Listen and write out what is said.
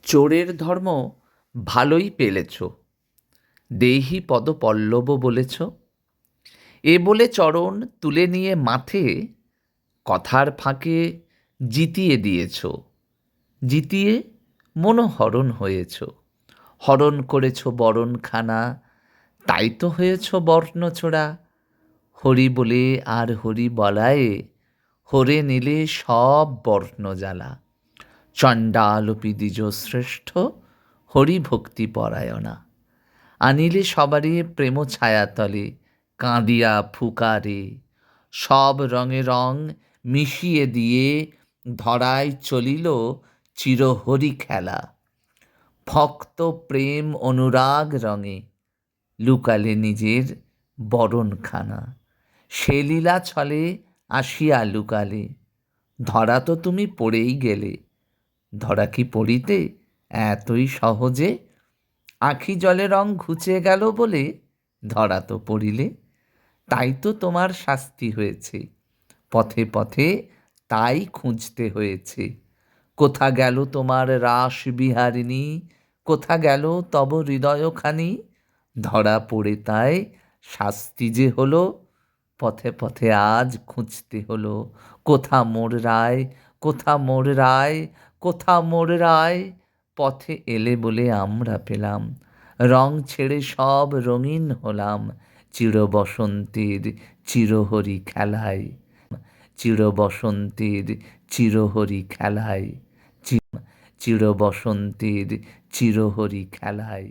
চোরের ধর্ম ভালোই পেলেছ, দেহি পদপল্লব বলেছ। এ বলে চরণ তুলে নিয়ে মাথে কথার ফাঁকে জিতিয়ে দিয়েছ, জিতিয়ে মনোহরণ হয়েছ। হরণ করেছ বরণখানা, তাই তো হয়েছ বর্ণচোরা। হরি বলে আর হরি বলায়ে হরে নিলে সব বর্ণজ্বালা। চণ্ডালোপি দ্বিজ শ্রেষ্ঠ হরিভক্তি পরায়ণা। আনিলে সবারে প্রেম ছায়াতলে কাঁদিয়া ফুকারে। সব রঙে রং মিশিয়ে দিয়ে ধরায় চলিল চিরহরি খেলা। ভক্ত প্রেম অনুরাগ রঙে লুকালে নিজের বরণখানা। সে লীলা ছলে আসিয়া লুকালে, ধরা তো তুমি পড়েই গেলে। ধরা কি পড়িতে এতই সহজে? আখি জলে রং ঘুচে গেল বলে ধরা তো পড়িলে। তাই তো তোমার শাস্তি হয়েছে, পথে পথে তাই খুঁজতে হয়েছে। কোথা গেল তোমার রাস বিহারিণী, কোথা গেল তব হৃদয়খানি? ধরা পড়ে তাই শাস্তি যে হলো, পথে পথে আজ খুঁজতে হলো। কোথা মোর রায়, কোথা মোর রায়, কোথা মোর রায়? পথে এলে বলে আমরা পেলাম, রং ছেড়ে সব রঙিন হলাম। চির বসন্তের চিরহরি খেলায়, চির বসন্তের চিরহরি খেলায়, চির বসন্তের চিরহরি খেলায়।